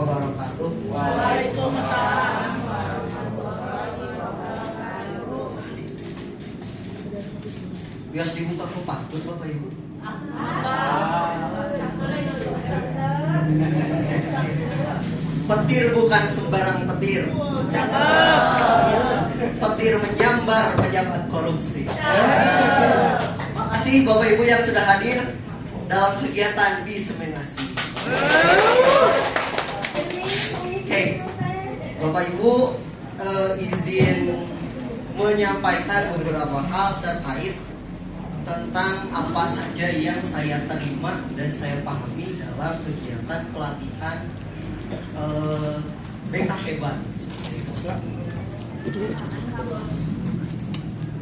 wabarakatuh. Waalaikumsalam warahmatullahi wabarakatuh. Bias dibuka ke patut Bapak Ibu. Petir bukan sembarang petir. Petir menyambar pejabat korupsi. Makasih Bapak Ibu yang sudah hadir dalam kegiatan diseminasi. Oke, Bapak Ibu izin menyampaikan beberapa hal terkait tentang apa saja yang saya terima dan saya pahami dalam kegiatan pelatihan BK Hebat.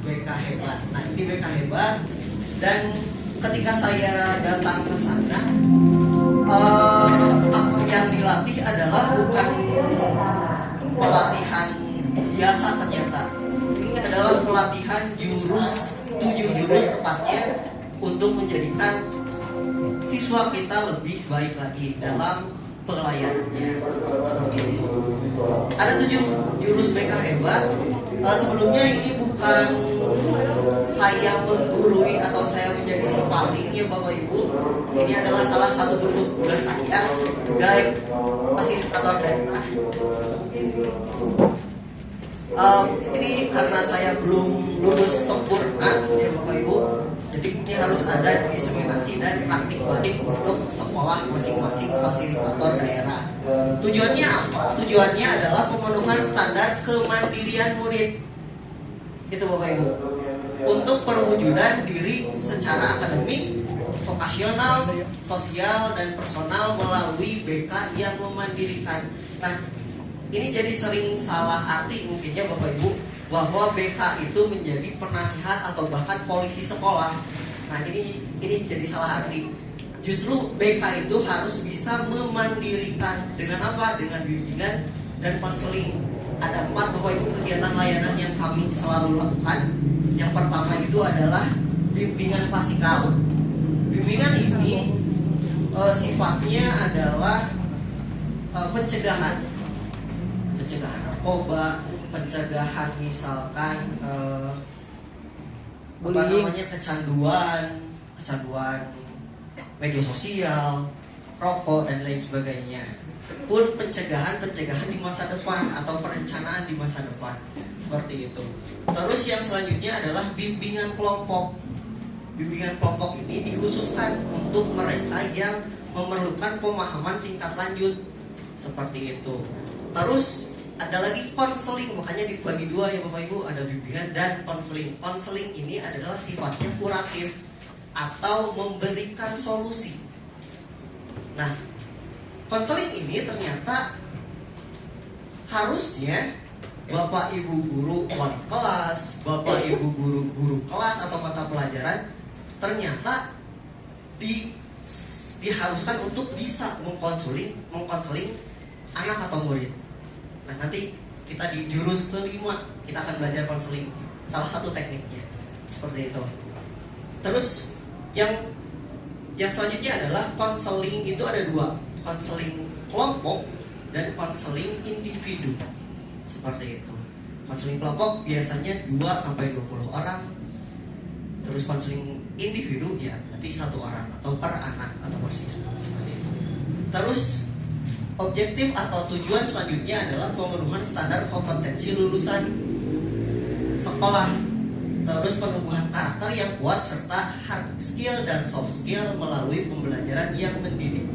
BK Hebat. Nah, ini BK Hebat, dan ketika saya datang ke sana, apa yang dilatih adalah bukan pelatihan biasa ternyata. Ini adalah pelatihan jurus, 7 jurus tepatnya, untuk menjadikan siswa kita lebih baik lagi dalam pelayanannya. Seperti itu. Ada 7 jurus BK Hebat. Sebelumnya ini bukan saya menggurui atau saya menjadi si paling ya Bapak Ibu. Ini adalah salah satu bentuk tugas saya sebagai fasilitator daerah. Ini karena saya belum lulus sempurna ya Bapak Ibu, jadi ini harus ada diseminasi dan praktik baik untuk sekolah masing-masing fasilitator daerah. Tujuannya apa? Tujuannya adalah pemenuhan standar kemandirian murid. Itu Bapak Ibu. Untuk perwujudan diri secara akademik, vokasional, sosial, dan personal melalui BK yang memandirikan. Nah, ini jadi sering salah arti mungkinnya Bapak Ibu, bahwa BK itu menjadi penasihat atau bahkan polisi sekolah. Nah, ini jadi salah arti. Justru BK itu harus bisa memandirikan. Dengan apa? Dengan bimbingan dan konseling. Ada 4 Bapak Ibu kegiatan layanan yang kami selalu lakukan. Yang pertama itu adalah bimbingan klasikal. Bimbingan ini sifatnya adalah pencegahan narkoba, pencegahan misalkan kecanduan media sosial, rokok, dan lain sebagainya. Pun pencegahan di masa depan atau perencanaan di masa depan, seperti itu. Terus yang selanjutnya adalah bimbingan kelompok. Bimbingan kelompok ini dikhususkan untuk mereka yang memerlukan pemahaman tingkat lanjut, seperti itu. Terus ada lagi konseling, makanya dibagi 2 ya Bapak Ibu, ada bimbingan dan konseling. Konseling ini adalah sifatnya kuratif atau memberikan solusi. Nah, konseling ini ternyata harusnya Bapak Ibu guru wali kelas, Bapak Ibu guru kelas atau mata pelajaran ternyata diharuskan untuk bisa mengkonseling anak atau murid. Nah, nanti kita di jurus kelima kita akan belajar konseling, salah satu tekniknya seperti itu. Terus yang selanjutnya adalah konseling itu ada 2, konseling kelompok dan konseling individu, seperti itu. Konseling kelompok biasanya 2-20 orang. Terus konseling individu ya berarti 1 orang atau per anak atau per siswa, seperti itu. Terus objektif atau tujuan selanjutnya adalah pemenuhan standar kompetensi lulusan sekolah. Terus penumbuhan karakter yang kuat serta hard skill dan soft skill melalui pembelajaran yang mendidik.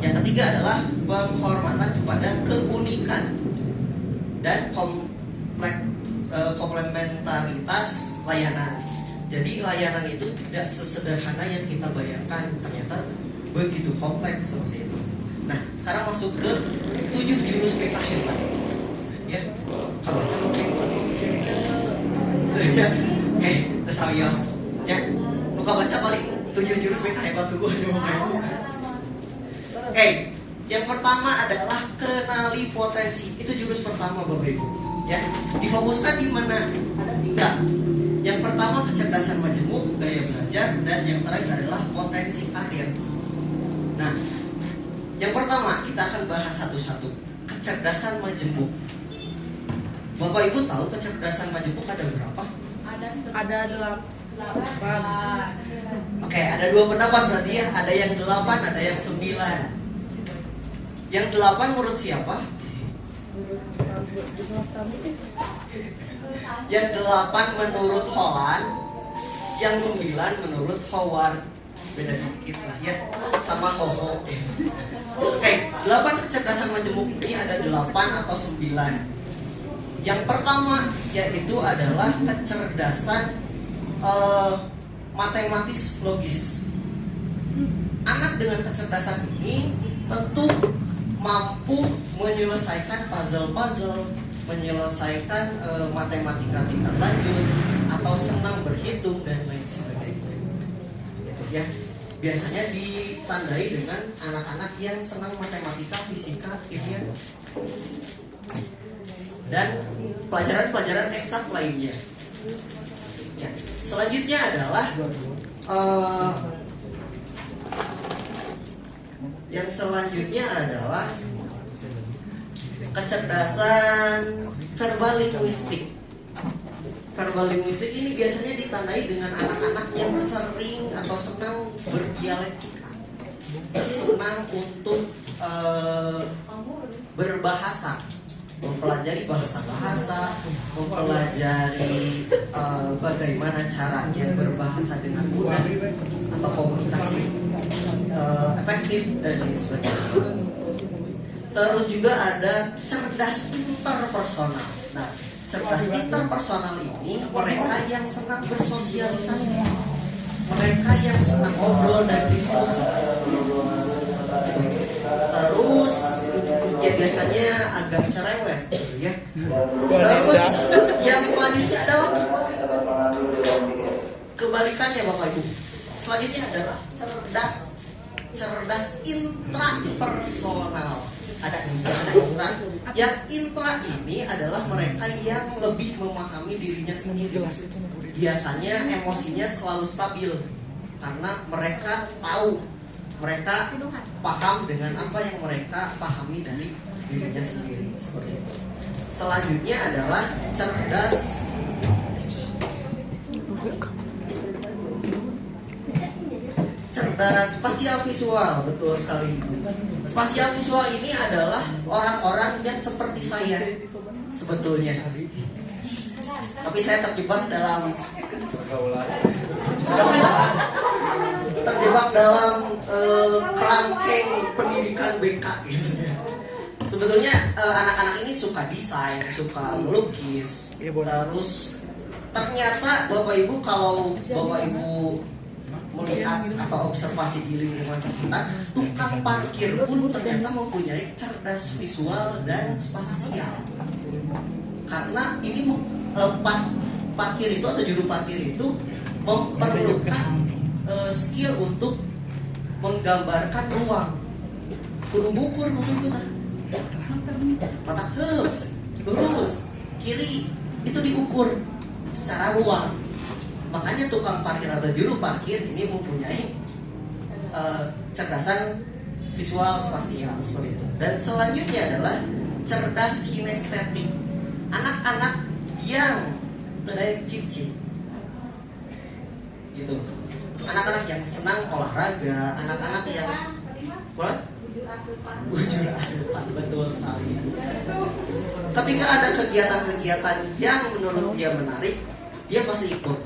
Yang ketiga adalah penghormatan kepada keunikan dan komplementaritas layanan. Jadi layanan itu tidak sesederhana yang kita bayangkan, ternyata begitu kompleks seperti itu. Nah, sekarang masuk ke 7 jurus BK Hebat. Ya, kalau coba ya, tersayos. Ya, luka baca paling 7 jurus BK Hebat tuh Oke, yang pertama adalah kenali potensi. Itu jurus pertama Bapak Ibu. Ya, difokuskan di mana? Ada 3. Yang pertama kecerdasan majemuk, gaya belajar, dan yang terakhir adalah potensi karir. Nah, Yang pertama, kita akan bahas satu-satu. Kecerdasan majemuk. Bapak Ibu tahu kecerdasan majemuk ada berapa? Ada 8. Oke, ada dua pendapat berarti ya. Ada yang 8, ada yang 9. Yang 8 menurut siapa? Yang 8 menurut Holland, yang 9 menurut Howard. Beda dikit lah ya, sama Hoho. Oke, 8 kecerdasan majemuk ini ada 8 atau 9. Yang pertama yaitu adalah kecerdasan matematis logis. Anak dengan kecerdasan ini tentu mampu menyelesaikan puzzle-puzzle, menyelesaikan matematika tingkat lanjut, atau senang berhitung dan lain sebagainya. Gitu ya. Biasanya ditandai dengan anak-anak yang senang matematika, fisika, kimia, dan pelajaran-pelajaran eksak lainnya. Ya. Selanjutnya adalah kecerdasan verbal linguistik. Verbal linguistik ini biasanya ditandai dengan anak-anak yang sering atau senang berdialektika, senang untuk berbahasa, mempelajari bahasa-bahasa, mempelajari bagaimana caranya berbahasa dengan mudah atau komunikasi efektif dan lain sebagainya. Terus juga ada cerdas interpersonal. Nah, cerdas interpersonal ini mereka yang senang bersosialisasi, mereka yang senang ngobrol dan diskusi. Terus ya biasanya agak cerewet gitu ya. Terus yang selanjutnya adalah kebalikannya Bapak Ibu. Selanjutnya adalah cerdas intrapersonal. Ada intra. Yang intra ini adalah mereka yang lebih memahami dirinya sendiri. Biasanya emosinya selalu stabil karena mereka tahu, mereka paham dengan apa yang mereka pahami dari dirinya sendiri. Seperti itu. Selanjutnya adalah cerdas spasial visual. Betul sekali. Spasial visual ini adalah orang-orang yang seperti saya sebetulnya. Tapi saya terjebak dalam kerangkeng pendidikan BK gitu ya. Sebetulnya anak-anak ini suka desain, suka melukis. Terus ternyata Bapak Ibu, kalau Bapak Ibu melihat atau observasi di lingkungan sekitar, tukang parkir pun ternyata mempunyai cerdas visual dan spasial. Karena ini parkir itu atau juru parkir itu memerlukan skill untuk menggambarkan ruang. Kudu ngukur mata lurus, kiri itu diukur secara ruang. Makanya tukang parkir atau juru parkir ini mempunyai cerdasan visual spasial seperti itu. Dan selanjutnya adalah cerdas kinestetik. Anak-anak yang terdaya cicit gitu. Anak-anak yang senang olahraga, anak-anak yang bujur asupan, betul sekali. Ketika ada kegiatan-kegiatan yang menurut dia menarik, dia pasti ikut.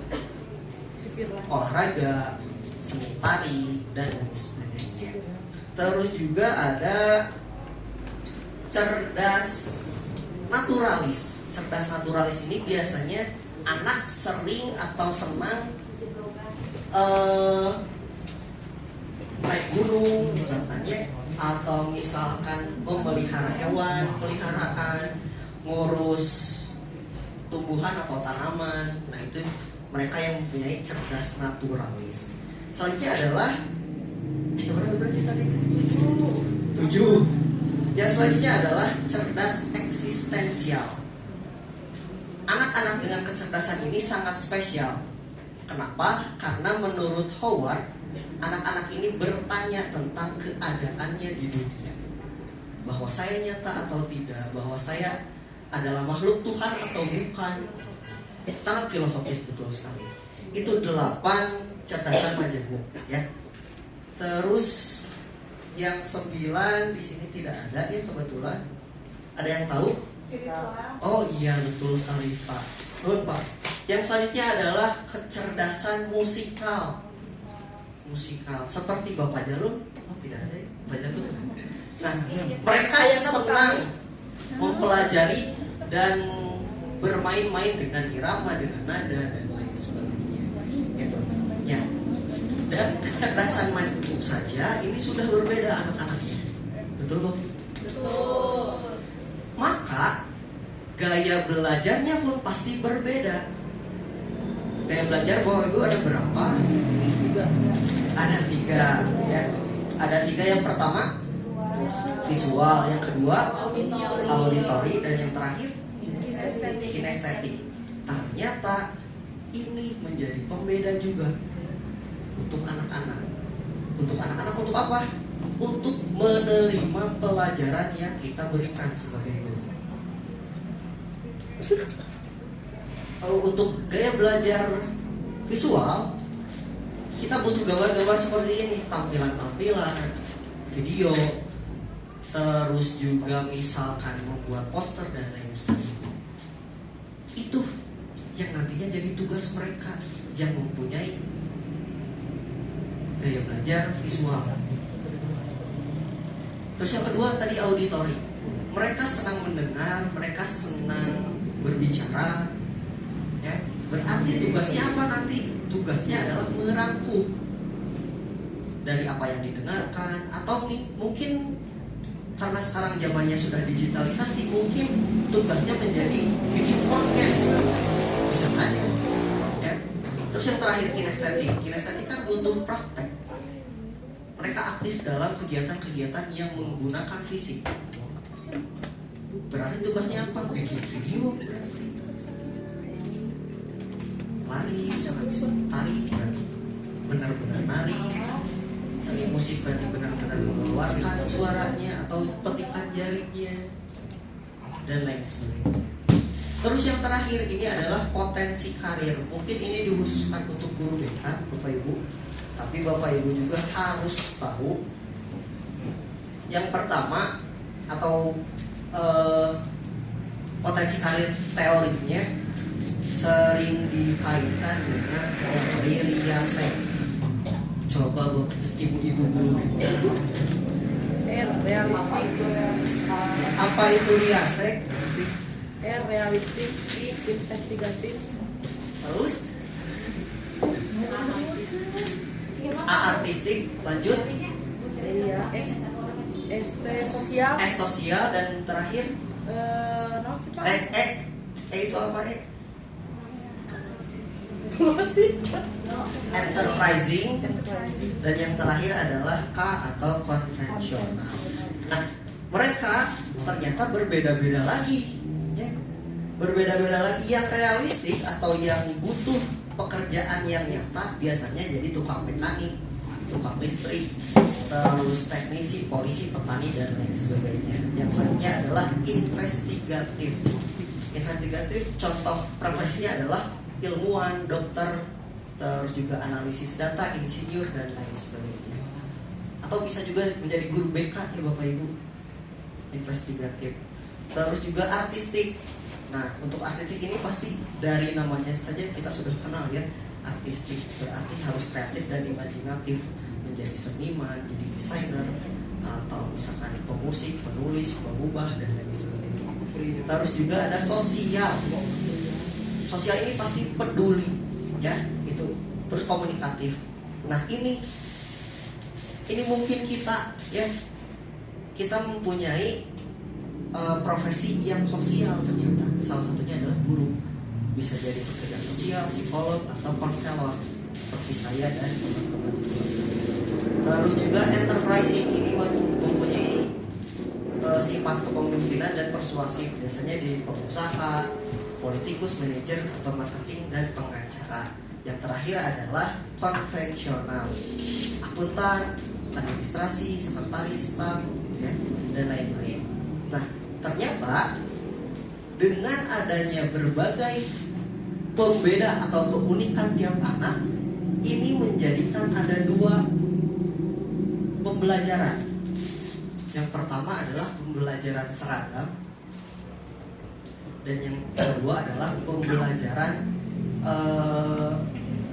Olahraga, seni tari, dan sebagainya. Terus juga ada cerdas naturalis. Cerdas naturalis ini biasanya anak sering atau senang naik gunung misalkan ya, atau misalkan memelihara hewan, peliharaan, ngurus tumbuhan atau tanaman. Nah itu mereka yang mempunyai cerdas naturalis. Selanjutnya adalah sebenarnya berarti tadi 7. Yang selanjutnya adalah cerdas eksistensial. Anak-anak dengan kecerdasan ini sangat spesial. Kenapa? Karena menurut Howard, anak-anak ini bertanya tentang keadaannya di dunia, bahwa saya nyata atau tidak, bahwa saya adalah makhluk Tuhan atau bukan. Sangat filosofis betul sekali. Itu 8 cerdasan majemuk ya. Terus yang 9 di sini tidak ada ya kebetulan. Ada yang tahu? Oh iya betul sekali Pak. Pak. Yang selanjutnya adalah kecerdasan musikal. Seperti Bapak Jalun. Oh tidak ada ya Bapak Jalun. Nah, mereka senang mempelajari dan bermain-main dengan irama, dengan nada dan lain sebagainya. Gitu. Ya. Dan kecerdasan majemuk saja ini sudah berbeda anak-anaknya. Betul, Bu? Betul. Maka gaya belajarnya pun pasti berbeda. Gaya belajar Bapak Ibu ada berapa? Ada 3 ya. Ada 3. Yang pertama visual, yang kedua auditory, dan yang terakhir kinestetik. Ternyata ini menjadi pembeda juga untuk anak-anak. Untuk anak-anak untuk apa? Untuk menerima pelajaran yang kita berikan sebagai guru. Untuk gaya belajar visual, kita butuh gambar-gambar seperti ini, tampilan-tampilan, video, terus juga misalkan membuat poster dan lain sebagainya. Itu yang nantinya jadi tugas mereka yang mempunyai gaya belajar visual. Terus yang kedua tadi auditory. Mereka senang mendengar, mereka senang berbicara. Ya, berarti tugasnya apa nanti? Tugasnya adalah merangkum dari apa yang didengarkan, atau mungkin karena sekarang zamannya sudah digitalisasi, mungkin tugasnya menjadi bikin podcast, bisa saja. Ya. Terus yang terakhir kinestetik. Kinestetik kan butuh praktek. Mereka aktif dalam kegiatan-kegiatan yang menggunakan fisik. Berarti tugasnya apa? Bikin video berarti. Lari, misalkan tari berarti benar-benar nari. Seni musik berarti benar-benar mengeluarkan suaranya atau petikan jarinya dan lain sebagainya. Terus yang terakhir ini adalah potensi karir. Mungkin ini dikhususkan untuk guru BK, Bapak Ibu. Tapi Bapak Ibu juga harus tahu. Yang pertama atau potensi karir teorinya sering dikaitkan dengan teori Riasek. Coba ibu-ibu guru BK. Realistik. Apa itu Riasek? Realistik, investigatif. Terus A artistik, lanjut Iya, sosial. S sosial, dan terakhir Non sih Pak. itu apa Masih. Enterprising, dan yang terakhir adalah K atau konvensional. Nah, mereka ternyata berbeda-beda lagi, ya. Berbeda-beda lagi. Yang realistik atau yang butuh pekerjaan yang nyata biasanya jadi tukang mekanik, tukang listrik, terus teknisi, polisi, petani, dan lain sebagainya. Yang selanjutnya adalah investigatif. Investigatif contoh profesinya adalah ilmuwan, dokter, terus juga analisis data, insinyur, dan lain sebagainya. Atau bisa juga menjadi guru BK ya Bapak Ibu. Investigatif. Terus juga artistik. Nah, untuk artistik ini pasti dari namanya saja kita sudah kenal ya. Artistik berarti harus kreatif dan imajinatif, menjadi seniman, jadi desainer, atau misalkan pemusik, penulis, pengubah, dan lain sebagainya. Terus juga ada sosial. Sosial ini pasti peduli, ya, itu. Terus komunikatif. Nah, ini mungkin kita, ya, kita mempunyai profesi yang sosial ternyata. Salah satunya adalah guru. Bisa jadi pekerja sosial, psikolog, atau konselor seperti saya dan teman-teman. Terus juga enterprising ini mempunyai sifat kepemimpinan dan persuasif. Biasanya di pengusaha, politikus, manajer, atau marketing, dan pengacara. Yang terakhir adalah konvensional, akuntan, administrasi, sekretaris, staf, ya, dan lain-lain. Nah, ternyata dengan adanya berbagai pembeda atau keunikan tiap anak, ini menjadikan ada dua pembelajaran. Yang pertama adalah pembelajaran seragam, dan yang kedua adalah pembelajaran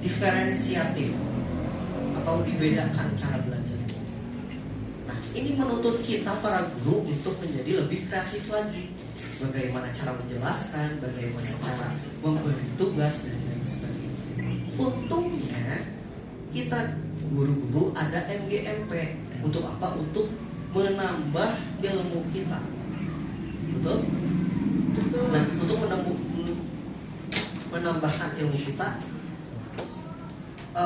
diferensiatif atau dibedakan cara belajarnya. Nah, ini menuntut kita para guru untuk menjadi lebih kreatif lagi. Bagaimana cara menjelaskan, bagaimana cara memberi tugas, dan lain sebagainya. Untungnya kita guru-guru ada MGMP. Untuk apa? Untuk menambah ilmu kita. Betul? Nah, untuk menambahkan ilmu kita,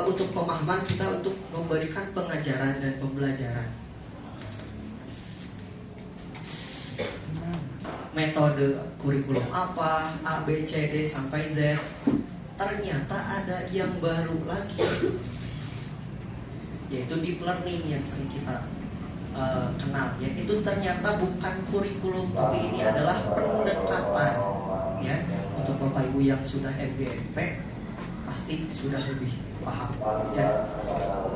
untuk pemahaman kita, untuk memberikan pengajaran dan pembelajaran. Metode kurikulum apa, A, B, C, D sampai Z. Ternyata ada yang baru lagi, yaitu deep learning yang sering kita kenal. Ya, itu ternyata bukan kurikulum, tapi ini adalah pendekatan. Ya, untuk Bapak Ibu yang sudah MGMP pasti sudah lebih paham. Ya,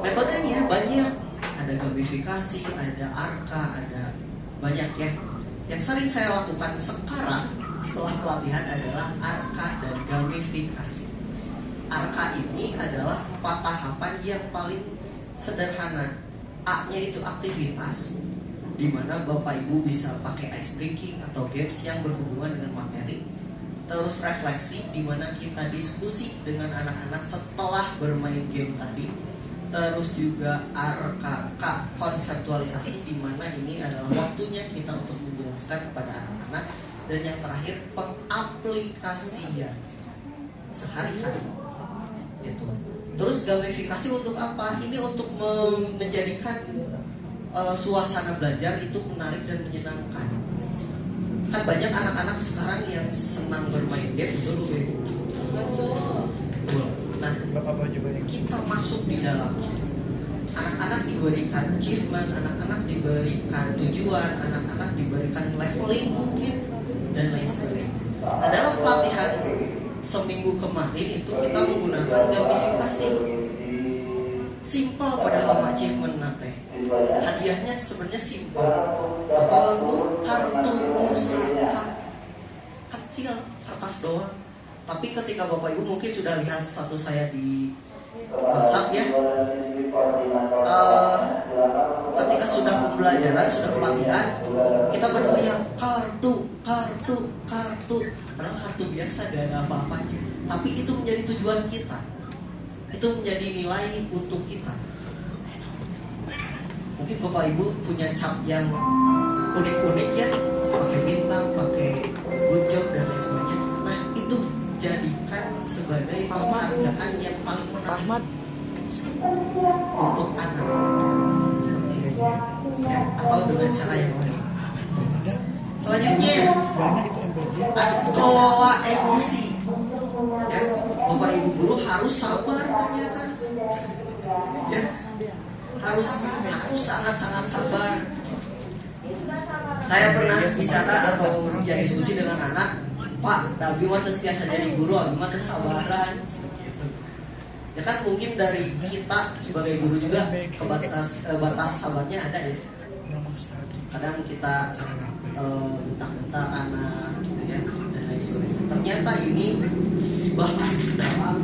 metodenya banyak, ada gamifikasi, ada ARKA, ada banyak ya. Yang sering saya lakukan sekarang setelah pelatihan adalah ARKA dan gamifikasi. ARKA ini adalah 4 tahapan yang paling sederhana. A-nya itu aktivitas, di mana Bapak Ibu bisa pakai ice breaking atau games yang berhubungan dengan materi. Terus refleksi, di mana kita diskusi dengan anak-anak setelah bermain game tadi. Terus juga RKK, konseptualisasi, di mana ini adalah waktunya kita untuk menjelaskan kepada anak-anak. Dan yang terakhir, pengaplikasian sehari-hari. Itu. Terus gamifikasi untuk apa? Ini untuk menjadikan suasana belajar itu menarik dan menyenangkan. Kan banyak anak-anak sekarang yang senang bermain game, betul Bu? Betul. Nah, kita masuk di dalamnya. Anak-anak diberikan achievement, anak-anak diberikan tujuan, anak-anak diberikan leveling mungkin, dan lain sebagainya. Nah, dalam pelatihan seminggu kemarin itu kita menggunakan gamifikasi. Simple padahal achievement nate. Hadiahnya sebenarnya simple. Apa lu kartu pusaka kecil, kertas doang. Tapi ketika Bapak Ibu mungkin sudah lihat status saya di WhatsApp ya, ketika sudah pembelajaran, sudah pelatihan, kita berteriak kartu, kartu, kartu. Padahal kartu biasa gak ada apa-apanya. Tapi itu menjadi tujuan kita. Itu menjadi nilai untuk kita. Mungkin Bapak Ibu punya cap yang unik-unik ya, pakai bintang, pakai good job dan lain sebagainya. Nah, itu jadikan sebagai penghargaan yang paling menarik untuk anak, seperti itu ya, atau dengan cara yang lain. Selanjutnya, ada kelola emosi ya. Bapak Ibu guru harus sabar ternyata ya, harus sangat-sangat sabar. Saya pernah bicara atau ya diskusi dengan anak, Pak, Abi mah biasa jadi guru, Abi mah kesabaran. Gitu. Ya kan mungkin dari kita sebagai guru juga batas sabarnya ada ya. Kadang kita bentak-bentak anak gitu ya, dan lain sebagainya. Ternyata ini dibahas dalam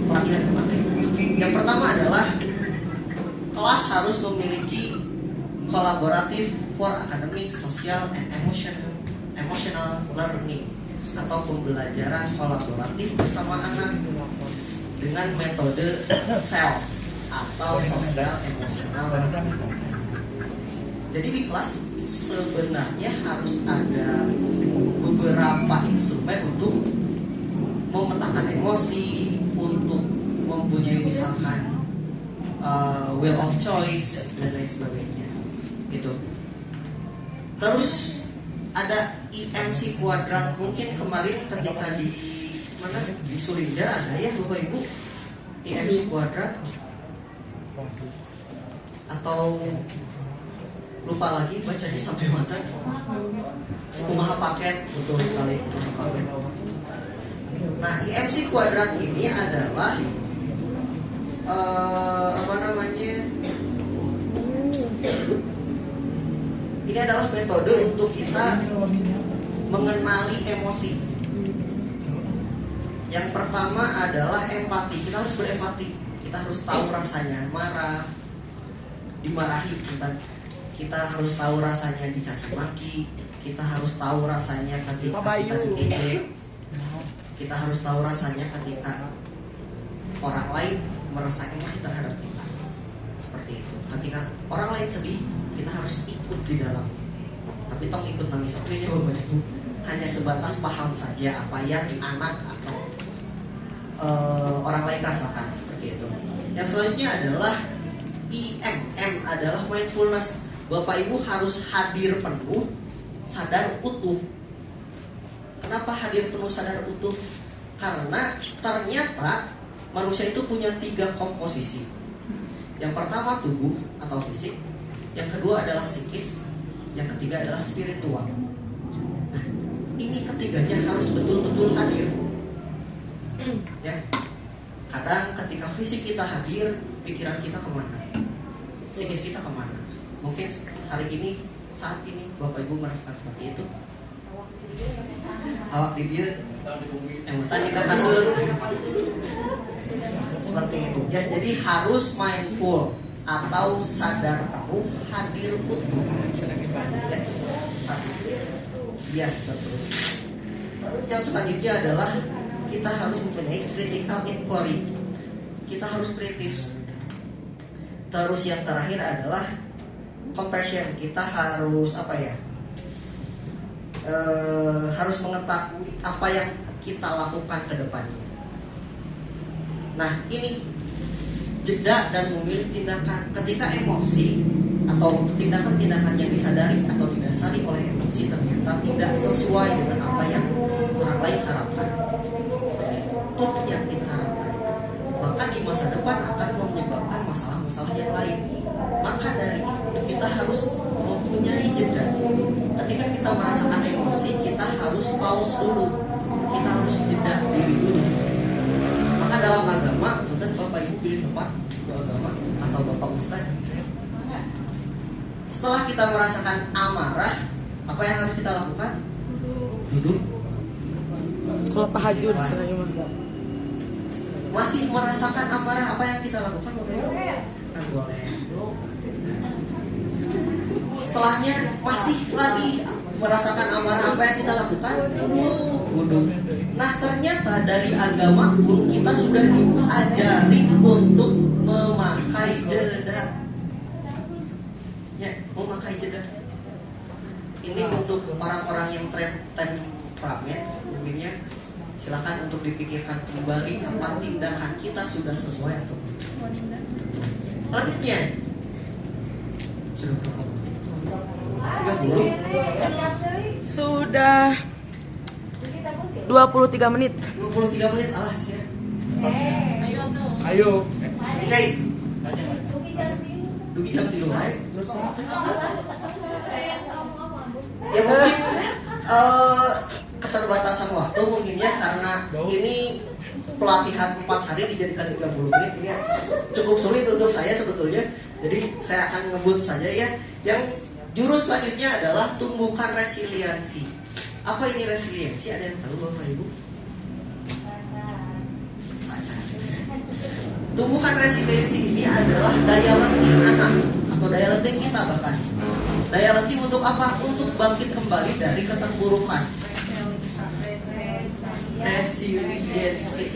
pelatihan kemarin. Yang pertama adalah kelas harus memiliki kolaboratif for academic, social, and emotional learning atau pembelajaran kolaboratif bersama anak dengan metode SEL atau social emotional learning. Jadi di kelas sebenarnya harus ada beberapa instrumen untuk memetakan emosi, untuk mempunyai misalkan will of choice dan lain sebagainya. Itu. Terus ada IMC kuadrat. Mungkin kemarin ketika di mana di Sulinda ada ya Bapak Ibu IMC kuadrat atau lupa lagi bacanya sampai mana. Kumaha paket, betul sekali kumaha paket. Nah IMC kuadrat ini adalah apa namanya, ini adalah metode untuk kita mengenali emosi. Yang pertama adalah empati. Kita harus berempati. Kita harus tahu rasanya marah, dimarahi. Kita harus tahu rasanya dicaci maki. Kita harus tahu rasanya ketika kita diejek. Kita harus tahu rasanya ketika orang lain merasa emosi terhadap kita. Seperti itu. Ketika orang lain sedih, kita harus ikut di dalam. Tapi tong ikut nangis oke nya Bapak Ibu. Hanya sebatas paham saja apa yang anak atau orang lain rasakan, seperti itu. Yang selanjutnya adalah IMM, adalah mindfulness. Bapak Ibu harus hadir penuh, sadar utuh. Kenapa hadir penuh, sadar utuh? Karena ternyata manusia itu punya 3 komposisi. Yang pertama tubuh atau fisik, yang kedua adalah psikis, yang ketiga adalah spiritual. Nah, ini ketiganya harus betul-betul hadir. Ya, kadang ketika fisik kita hadir, pikiran kita kemana? Psikis kita kemana? Mungkin hari ini, saat ini Bapak Ibu merasakan seperti itu. Awak di dia, yang tadi kita kasur. Seperti itu ya, jadi harus mindful atau sadar penuh, hadir utuh ya, ya betul. Yang selanjutnya adalah kita harus mempunyai critical inquiry. Kita harus kritis. Terus yang terakhir adalah compassion. Kita harus apa ya, harus mengetahui apa yang kita lakukan ke depannya. Nah ini jeda dan memilih tindakan. Ketika emosi atau tindakan-tindakan yang disadari atau didasari oleh emosi ternyata tidak sesuai dengan apa yang orang lain harapkan, itu yang kita harapkan, maka di masa depan akan menyebabkan masalah-masalah yang lain. Maka dari itu kita harus mempunyai jeda. Ketika kita merasakan emosi, kita harus pause dulu, kita harus jeda diri dulu. Maka dalam agama, bukan Bapak Ibu pilih tempat agama atau Bapak Ustaz. Setelah kita merasakan amarah, apa yang harus kita lakukan? Duduk. Sholat tahajud selain Masih merasakan amarah, apa yang kita lakukan? Nah, boleh. Setelahnya masih lagi merasakan amarah, apa yang kita lakukan? Wudhu. Nah ternyata dari agama pun kita sudah diajari untuk memakai jeda. Ya, memakai jeda. Ini untuk orang-orang yang temperamen, mungkinnya silakan untuk dipikirkan kembali apa tindakan kita sudah sesuai atau tidak. Selanjutnya sudah berapa menit? 30? sudah 23 menit. 23 menit alah sih. Ayo. Oke. Dugi jam 3 wae. Ya mungkin keterbatasan waktu mungkinnya karena ini pelatihan 4 hari dijadikan 30 menit ini cukup sulit untuk saya sebetulnya. Jadi saya akan ngebut saja ya. Yang jurus selanjutnya adalah tumbuhkan resiliensi. Apa ini resiliensi? Ada yang tahu Bapak Ibu? Tumbuhkan resiliensi ini adalah daya lenting anak atau daya lenting kita bahkan. Daya lenting untuk apa? Untuk bangkit kembali dari keterpurukan. Resiliensi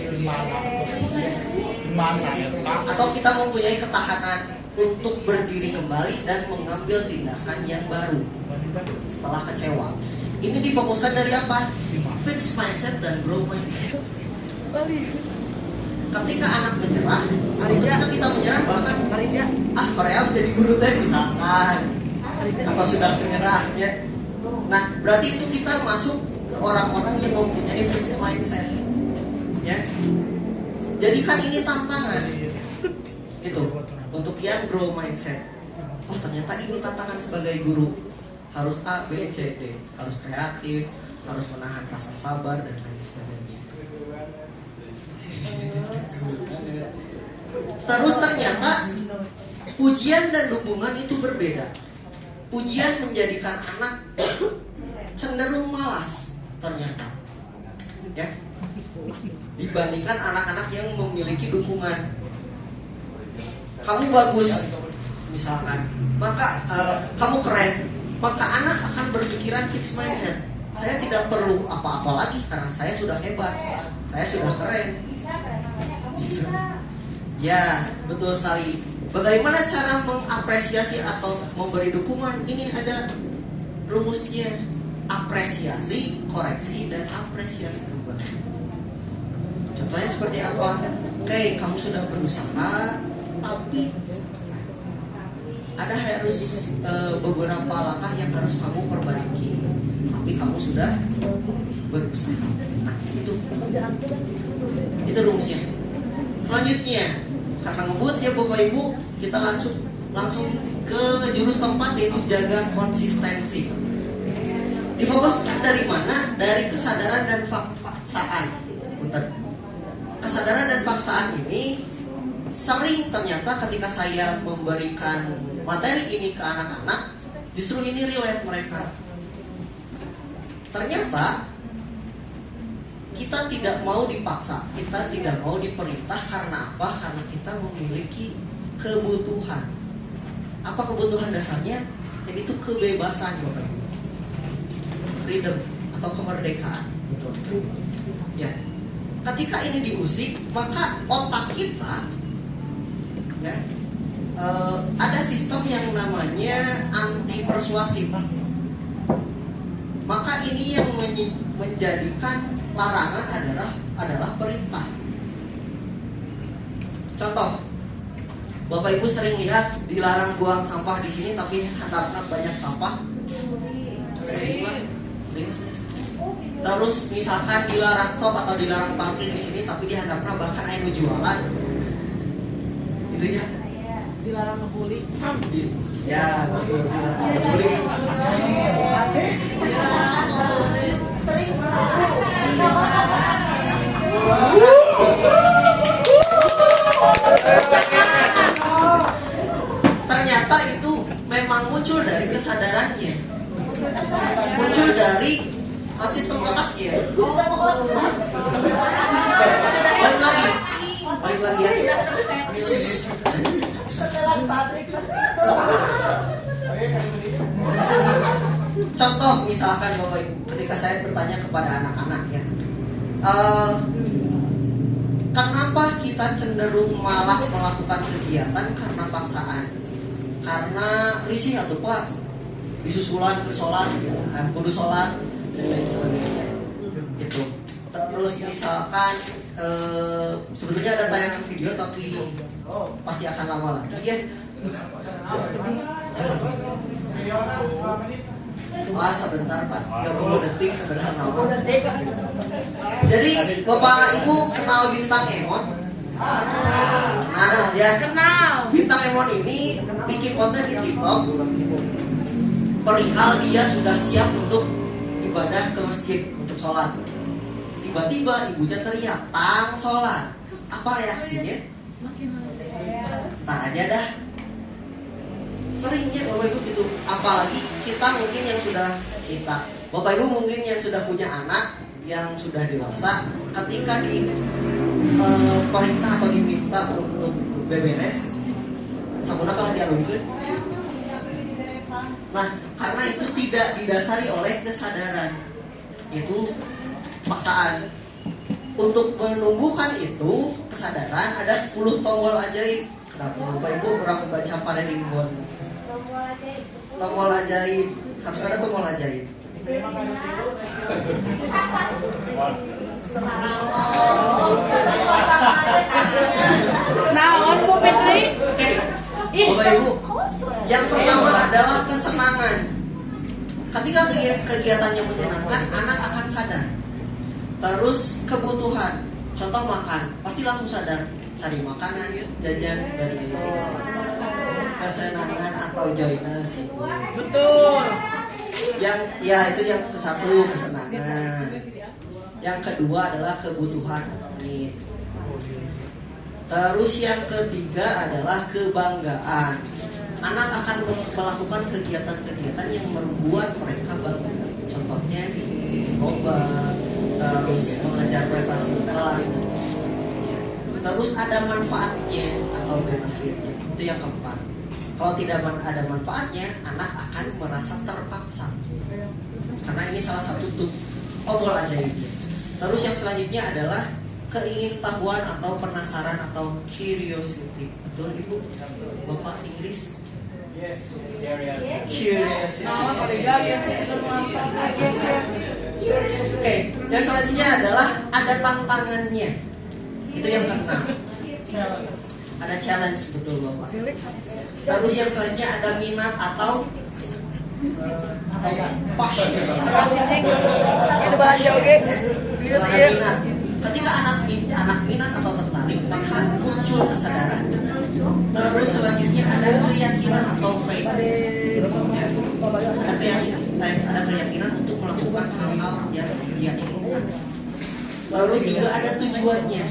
atau kita mempunyai ketahanan untuk berdiri kembali dan mengambil tindakan yang baru setelah kecewa. Ini difokuskan dari apa? Fixed mindset dan growth mindset. Ketika anak menyerah, atau ketika kita menyerah bahkan Korea menjadi guru teh misalkan, atau sudah menyerah ya. Nah berarti itu kita masuk ke orang-orang yang mempunyai fixed mindset. Ya, jadikan ini tantangan. Itu untuk yang grow mindset. Oh ternyata ini tantangan sebagai guru. Harus A, B, C, D. Harus kreatif, harus menahan rasa sabar dan lain sebagainya. Terus ternyata pujian dan dukungan itu berbeda. Pujian menjadikan anak cenderung malas ternyata, ya, dibandingkan anak-anak yang memiliki dukungan. Kamu bagus, misalkan, maka kamu keren, maka anak akan berpikiran fixed mindset. Saya tidak perlu apa-apa lagi karena saya sudah hebat, saya sudah keren. Ya, betul sekali. Bagaimana cara mengapresiasi atau memberi dukungan? Ini ada rumusnya. Apresiasi, koreksi, dan apresiasi kembali. Contohnya seperti apa? Oke, kamu sudah berusaha, tapi ada harus beberapa langkah yang harus kamu perbaiki. Tapi kamu sudah berusaha. Nah, itu rumusnya. Selanjutnya, karena ngebut ya Bapak Ibu, kita langsung ke jurus keempat, yaitu jaga konsistensi. Difokuskan dari mana? Dari kesadaran dan paksaan. Kesadaran dan paksaan ini sering ternyata ketika saya memberikan materi ini ke anak-anak, justru ini relate mereka. Ternyata kita tidak mau dipaksa, kita tidak mau diperintah. Karena apa? Karena kita memiliki kebutuhan. Apa kebutuhan dasarnya? Yaitu kebebasan, Bapak Ibu. Freedom atau kemerdekaan. Ya. Ketika ini diusik, maka otak kita, ya, ada sistem yang namanya anti persuasif. Maka ini yang menjadikan larangan adalah perintah. Contoh, Bapak Ibu sering lihat dilarang buang sampah di sini, tapi handapnya banyak sampah. Sering. Terus misalkan dilarang stop atau dilarang parkir di sini, tapi di handapnya bahkan anu jualan. Itu ya. Dilarang ngebully. Ya, dilarang ngebully. Ternyata itu memang muncul dari kesadarannya, muncul dari sistem otaknya. Balik lagi ya. Contoh misalkan Bapak Ibu, ketika saya bertanya kepada anak-anak ya, kenapa kita cenderung malas melakukan kegiatan? Karena paksaan, karena risih atau pas disusulan ke sholat, kudu sholat dan lain sebagainya. Itu. Terus misalkan sebetulnya ada tayangan video tapi pasti akan lama lagi ya. Wah sebentar Pak, 30 detik sebenarnya lama. Jadi Bapak Ibu kenal Bintang Emon? Nah ya, Kenal. Bintang Emon ini bikin konten di TikTok perihal dia sudah siap untuk ibadah ke masjid untuk sholat. Tiba-tiba ibunya teriak, "Tang sholat." Apa reaksinya? Tar aja dah. Seringnya Bapak Ibu gitu. Apalagi kita mungkin yang sudah Bapak Ibu mungkin yang sudah punya anak yang sudah dewasa, ketika di perintah atau diminta untuk beberes, sabuna kalah dialungkeun. Nah, karena itu tidak didasari oleh kesadaran, itu paksaan. Untuk menumbuhkan itu kesadaran ada 10 tombol ajaib. Kenapa Bapak Ibu kurang membaca Paredimbon? Tombol ajaib, harus ada tombol ajaib. Naon Bu Fitri? Oke, Bapak Ibu, yang pertama adalah kesenangan. Ketika kegiatannya menyenangkan, anak akan sadar. Terus kebutuhan. Contoh makan, pasti langsung sadar cari makanan, jajan dari sini. Kesenangan atau joyness itu. Betul. Yang ya itu yang satu, kesenangan. Yang kedua adalah kebutuhan. Nih. Terus yang ketiga adalah kebanggaan. Anak akan melakukan kegiatan-kegiatan yang membuat mereka bangga. Contohnya bikin lomba, terus mengejar prestasi kelas. Terus ada manfaatnya atau benefitnya. Itu yang keempat. Kalau tidak ada manfaatnya, anak akan merasa terpaksa. Karena ini salah satu tombol ajaibnya. Terus yang selanjutnya adalah keingintahuan atau penasaran atau curiosity. Betul Ibu? Bapak Inggris? Curiosity. Oke, yang selanjutnya adalah ada tantangannya. Itu yang keenam. Ada challenge, betul Bapak. Terus yang selanjutnya ada minat atau passion. Itu bahagia oke. Ada minat. Ketika anak minat atau tertarik, maka muncul kesadaran. Terus selanjutnya ada keyakinan atau faith. Ada keyakinan untuk melakukan hal-hal yang dia inginkan. Terus juga ada tujuannya.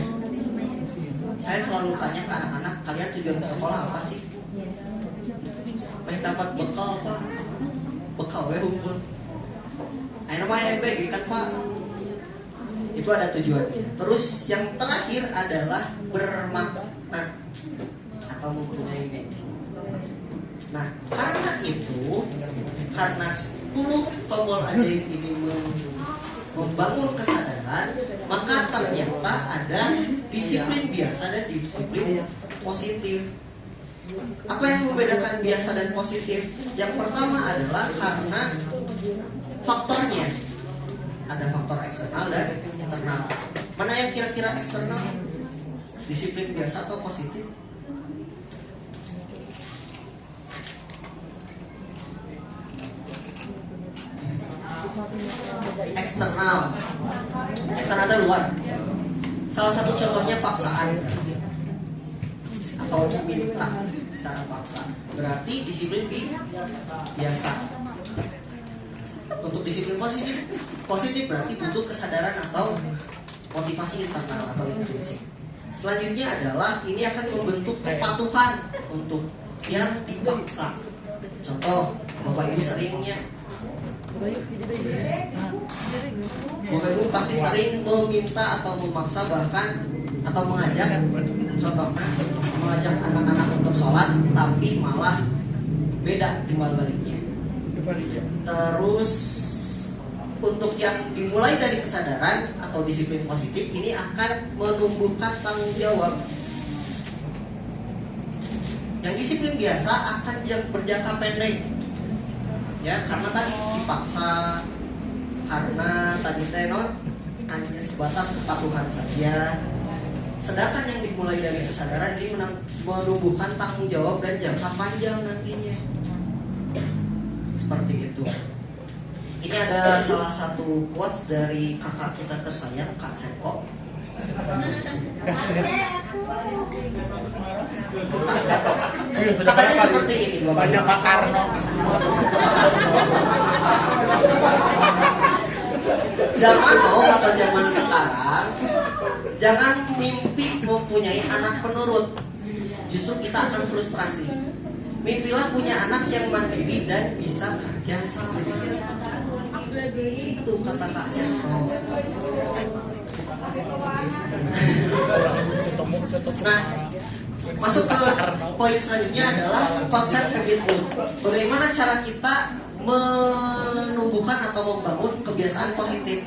Saya selalu tanya ke anak-anak, kalian tujuan ke sekolah apa sih? Pengen dapat bekal Pak. Bekal ya hukum. Ayo namanya MBG kan Pak. Itu ada tujuannya. Terus yang terakhir adalah bermakna atau mempunyai meaning. Nah, karena itu, karena 10 tombol ajaib ini membangun kesadaran, maka ternyata ada disiplin biasa dan disiplin positif. Apa yang membedakan biasa dan positif? Yang pertama adalah karena faktornya. Ada faktor eksternal dan internal. Mana yang kira-kira eksternal? Disiplin biasa atau positif? Eksternal. Eksternal itu luar. Salah satu contohnya paksaan atau diminta secara paksa. Berarti disiplin biasa. Untuk disiplin positif berarti butuh kesadaran atau motivasi internal atau intrinsik. Selanjutnya adalah ini akan membentuk kepatuhan untuk yang dipaksa. Contoh, Bapak Ibu seringnya Bapak Ibu pasti sering meminta atau memaksa bahkan atau mengajak, contohnya mengajak anak-anak untuk sholat tapi malah beda timbal baliknya. Terus untuk yang dimulai dari kesadaran atau disiplin positif ini akan menumbuhkan tanggung jawab. Yang disiplin biasa akan berjangka pendek, ya karena tadi dipaksa, karena tadi hanya sebatas kepatuhan saja. Sedangkan yang dimulai dari kesadaran ini menumbuhkan tanggung jawab dan jangka panjang nantinya. Seperti itu. Ini ada salah satu quotes dari kakak kita tersayang, Kak Seko. Kak Seko. Katanya seperti ini, Banyak Pak Karno. Zaman now atau zaman sekarang, jangan mimpi mempunyai anak penurut. Justru kita akan frustrasi. Mimpilah punya anak yang mandiri dan bisa kerja sama. Itu kata Kak Seko. Nah, masuk ke poin selanjutnya adalah konsep habit loop. Bagaimana cara kita menumbuhkan atau membangun kebiasaan positif?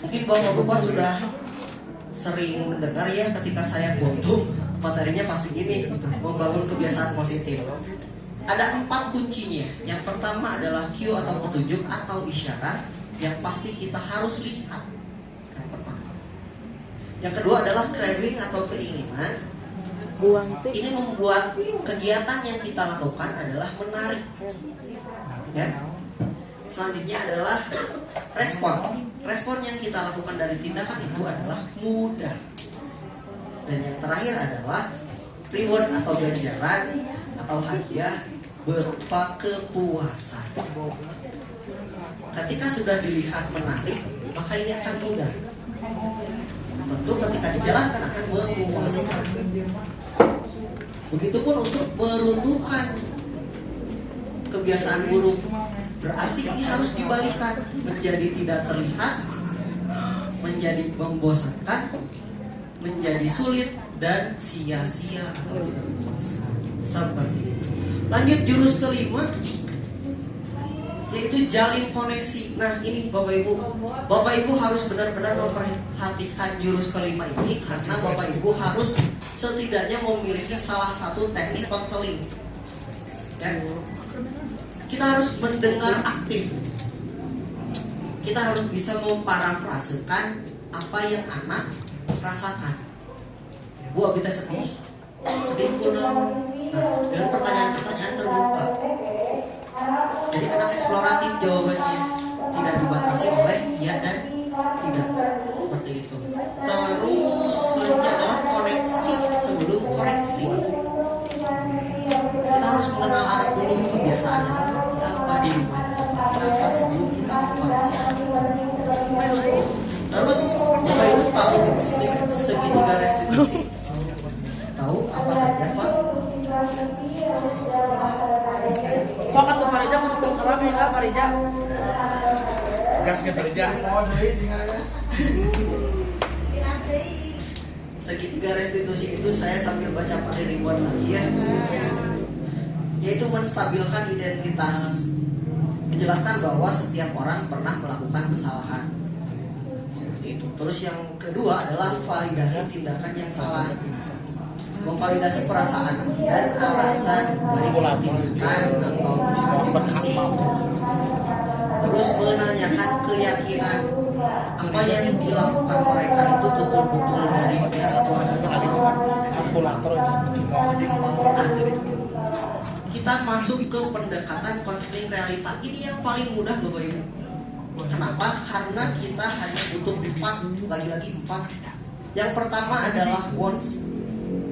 Mungkin bapak-bapak sudah sering mendengar ya ketika saya gontung materinya pasti ini gitu, membangun kebiasaan positif. Ada 4 kuncinya. Yang pertama adalah cue atau petunjuk atau isyarat yang pasti kita harus lihat. Yang pertama. Yang kedua adalah craving atau keinginan. Ini membuat kegiatan yang kita lakukan adalah menarik. Ya. Selanjutnya adalah respon. Respon yang kita lakukan dari tindakan itu adalah mudah. Dan yang terakhir adalah reward atau ganjaran atau hadiah berupa kepuasan. Ketika sudah dilihat menarik, maka ini akan mudah. Tentu ketika dijalankan akan memuaskan. Begitupun untuk meruntuhkan kebiasaan buruk. Berarti ini harus dibalikan menjadi tidak terlihat, menjadi membosankan, menjadi sulit dan sia-sia atau tidak memuaskan. Seperti itu. Lanjut jurus kelima, yaitu jalin koneksi. Nah ini Bapak Ibu harus benar-benar memperhatikan jurus kelima ini, karena Bapak Ibu harus setidaknya memiliki salah satu teknik konseling. Ya. Kita harus mendengar aktif. Kita harus bisa memparafrasekan apa yang anak rasakan. Bu abita sedih kunaon. Nah, dengan pertanyaan-pertanyaan terbuka. Jadi anak eksploratif jawabannya, tidak dibatasi oleh iya dan tidak, seperti itu. Terus selanjutnya adalah koneksi sebelum koreksi. Kita harus mengenal anak dulu, kebiasaannya seperti apa, di rumahnya seperti apa sebelum kita mengkoreksi. Terus Bapak Ibu tahu segitiga restitusi? Tahu apa saja Pak? Sok atuh Parija kudu kelam ya Parija. Gas ke Parija. Segitiga restitusi itu saya sambil baca Pak Ridwan lagi ya. Yaitu menstabilkan identitas. Menjelaskan bahwa setiap orang pernah melakukan kesalahan. Seperti itu. Terus yang kedua adalah validasi tindakan yang salah. Memvalidasi perasaan dan alasan baik tindakan atau emosi. Terus menanyakan keyakinan apa yang dilakukan mereka itu betul-betul dari dia atau ada Kalkulator kita masuk ke pendekatan konseling realita. Ini yang paling mudah Bapak Ibu. Kenapa? Karena kita hanya butuh 4, lagi-lagi 4. Yang pertama adalah wants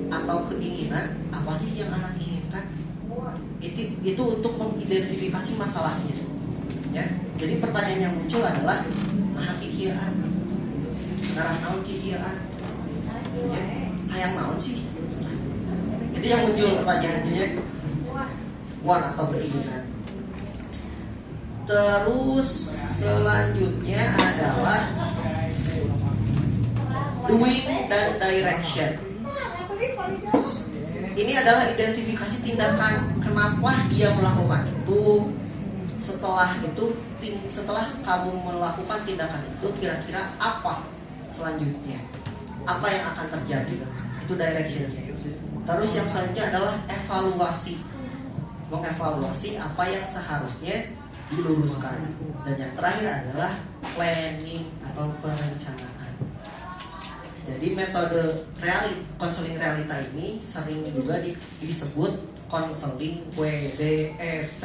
atau keinginan. Apa sih yang anak inginkan? Itu untuk mengidentifikasi masalahnya. Ya. Jadi pertanyaan yang muncul adalah nah kikieuan. Ngarah naon kikieuan? Ya. Hayang naon sih? Itu yang muncul pertanyaannya. Want atau keinginan. Terus selanjutnya adalah doing dan direction. Ini adalah identifikasi tindakan, kenapa dia melakukan itu. Setelah kamu melakukan tindakan itu, kira-kira apa selanjutnya? Apa yang akan terjadi? Itu directionnya. Terus yang selanjutnya adalah evaluasi. Mengevaluasi apa yang seharusnya diluruskan. Dan yang terakhir adalah planning atau perencanaan. Jadi metode konseling realita ini sering juga disebut konseling WDEP.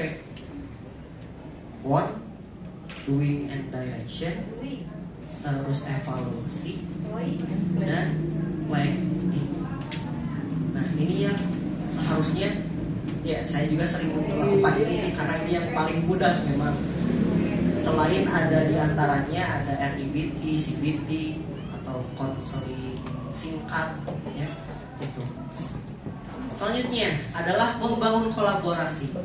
Want, doing and direction, terus evaluasi, dan planning. Nah ini yang seharusnya, ya saya juga sering melakukan ini sih, karena ini yang paling mudah memang. Selain ada diantaranya ada RIBT, CBT, atau konseling singkat, ya itu. Selanjutnya adalah membangun kolaborasi.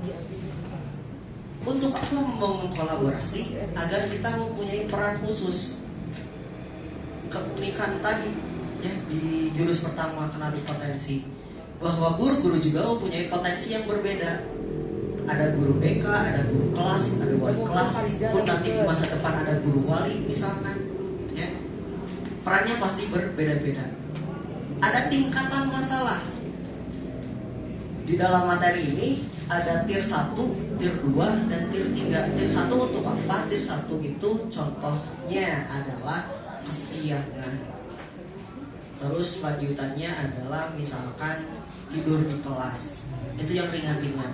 Untuk apa membangun kolaborasi? Agar kita mempunyai peran khusus. Keunikan tadi ya di jurus pertama kenali potensi, bahwa guru-guru juga mempunyai potensi yang berbeda. Ada guru BK, ada guru kelas, ada wali kelas, pun nanti di masa depan ada guru wali misalkan, ya. Perannya pasti berbeda-beda. Ada tingkatan masalah. Di dalam materi ini ada tier 1, tier 2, dan tier 3. Tier 1 untuk apa? Tier 1 itu contohnya adalah kesiangan. Terus lanjutannya adalah misalkan tidur di kelas. Itu yang ringan-ringan.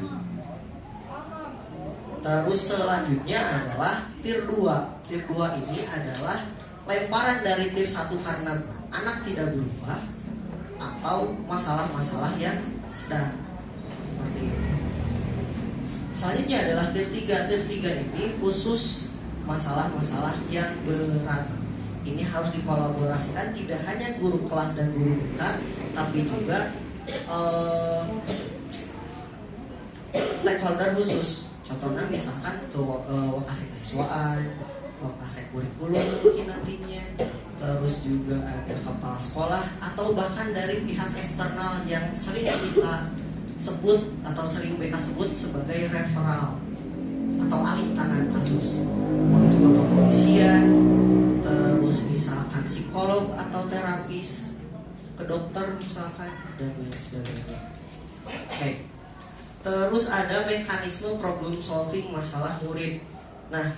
Terus selanjutnya adalah tier 2. Tier 2 ini adalah lemparan dari tier 1 karena anak tidak berubah atau masalah-masalah yang sedang seperti itu. Selanjutnya adalah tier 3. Tier 3 ini khusus masalah-masalah yang berat. Ini harus dikolaborasikan tidak hanya guru kelas dan guru BK, tapi juga stakeholder khusus. Contohnya misalkan ke wakasek kesiswaan, wakasek kurikulum mungkin nantinya, terus juga ada kepala sekolah atau bahkan dari pihak eksternal yang sering kita sebut atau sering BK sebut sebagai referral atau alih tangan kasus. Untuk kepolisian, terus misalkan psikolog atau terapis, ke dokter misalkan, dan lain sebagainya. Oke. Terus ada mekanisme problem solving masalah murid. Nah,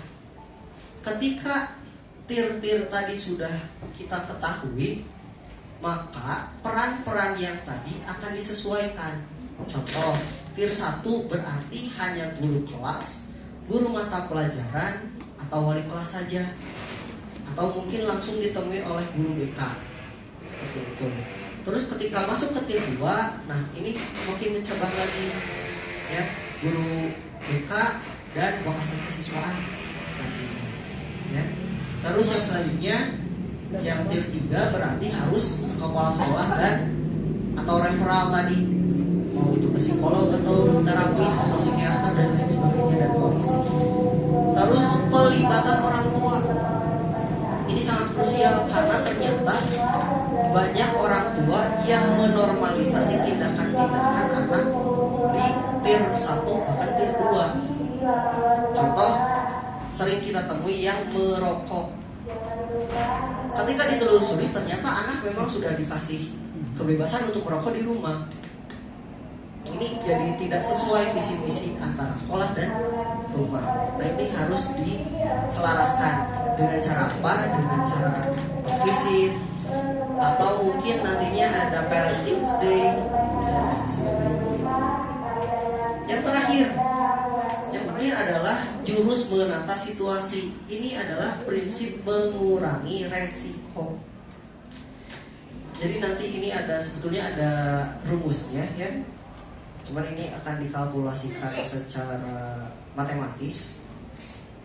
ketika tier-tier tadi sudah kita ketahui, maka peran-peran yang tadi akan disesuaikan. Contoh, tier 1 berarti hanya guru kelas, guru mata pelajaran, atau wali kelas saja. Atau mungkin langsung ditemui oleh guru BK. Seperti itu. Terus ketika masuk ke tier 2, nah ini makin mencabang lagi. Ya, guru BK dan wakasek kesiswaan. Ya. Terus yang selanjutnya yang tier 3 berarti harus kepala sekolah dan atau referral tadi, mau itu ke psikolog atau terapis atau psikiater dan lain sebagainya, dan polisi. Terus pelibatan orang tua ini sangat krusial karena ternyata banyak orang tua yang menormalisasi tindakan-tindakan anak di tier 1 bahkan tier 2. Contoh sering kita temui yang merokok. Ketika ditelusuri ternyata anak memang sudah dikasih kebebasan untuk merokok di rumah. Ini jadi tidak sesuai visi misi antara sekolah dan rumah. Nah, ini harus diselaraskan dengan cara apa? Dengan cara visit atau mungkin nantinya ada parenting day dan sebagainya. Yang terakhir adalah jurus menata situasi. Ini adalah prinsip mengurangi resiko. Jadi nanti ini sebetulnya ada rumusnya ya. Cuman ini akan dikalkulasikan secara matematis.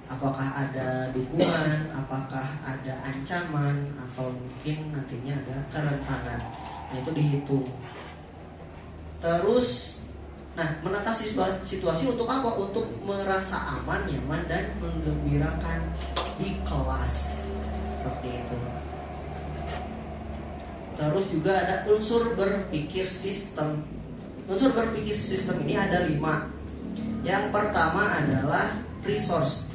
Apakah ada dukungan, apakah ada ancaman, atau mungkin nantinya ada kerentanan. Nah, itu dihitung. Terus, menata situasi untuk apa? Untuk merasa aman, nyaman, dan menggembirakan di kelas. Seperti itu. Terus juga ada unsur berpikir sistem. Unsur berpikir sistem ini ada 5. Yang pertama adalah resource,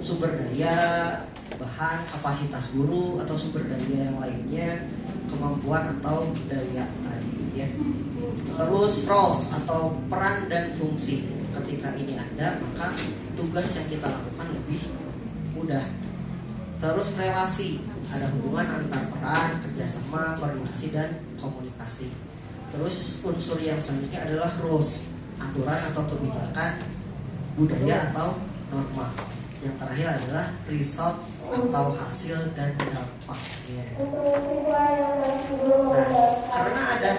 sumber daya, bahan, kapasitas guru atau sumber daya yang lainnya, kemampuan atau daya tadi ya. Terus roles atau peran dan fungsi. Ketika ini ada, maka tugas yang kita lakukan lebih mudah. Terus relasi, ada hubungan antar peran, kerjasama, koordinasi, dan komunikasi. Terus unsur yang selanjutnya adalah rules, aturan atau kebijakan, budaya atau norma. Yang terakhir adalah result atau hasil dan dampaknya. Nah, karena ada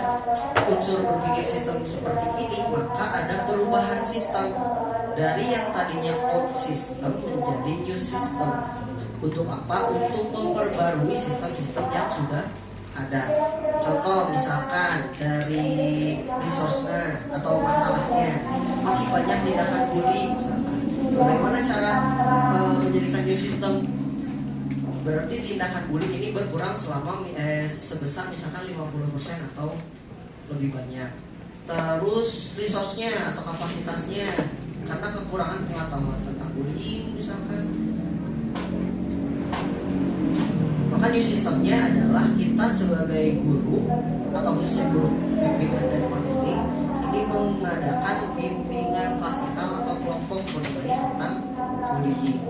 unsur berpikir sistem seperti ini, maka ada perubahan sistem dari yang tadinya old system menjadi new system. Untuk apa? Untuk memperbarui sistem-sistem yang sudah ada. Contoh misalkan dari resource-nya atau masalahnya masih banyak tindakan bully misalkan. Bagaimana cara menjadikan new system? Berarti tindakan bully ini berkurang selama sebesar misalkan 50% atau lebih banyak. Terus resource-nya atau kapasitasnya karena kekurangan pengetahuan tentang bullying misalkan. Maka new systemnya adalah kita sebagai guru atau khususnya guru bimbingan dan counseling ini mengadakan bimbingan klasikal atau kelompok mengenai tentang bullying.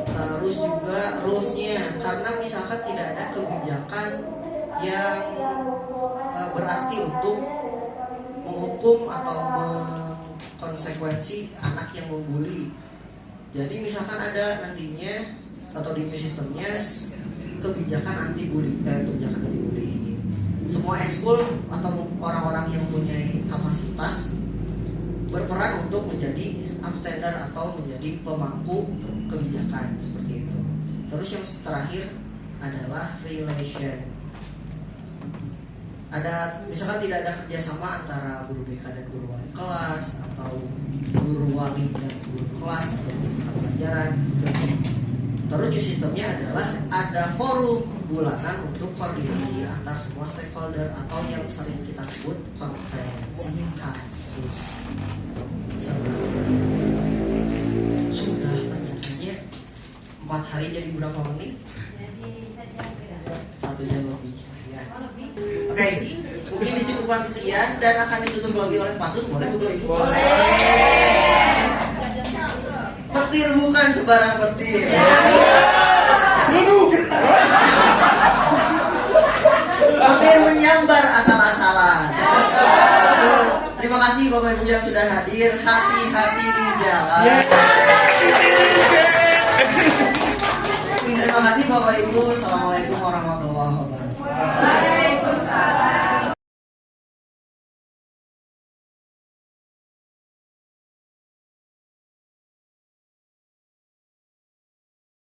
Terus juga rules-nya, karena misalkan tidak ada kebijakan yang berarti untuk menghukum atau konsekuensi anak yang membuli. Jadi misalkan ada nantinya atau di new systemnya kebijakan anti bully, kebijakan anti bully. Semua ekskul atau orang-orang yang punya kapasitas berperan untuk menjadi upstander atau menjadi pemangku kebijakan seperti itu. Terus yang terakhir adalah relation. Ada misalkan tidak ada kerjasama antara guru BK dan guru wali kelas atau guru wali dan guru kelas atau guru mata pelajaran. Terus new sistemnya adalah ada forum bulanan untuk koordinasi antar semua stakeholder atau yang sering kita sebut konferensi kasus. Sudah tanya-tanya 4 hari jadi berapa menit? 1 jam lebih. Ya. Oke, mungkin dicukupkan sekian dan akan ditutup lagi oleh patut. Boleh Bapak Ibu? Petir bukan sebarang petir. Petir menyambar asal-asalan. Terima kasih Bapak Ibu yang sudah hadir. Hati-hati di jalan.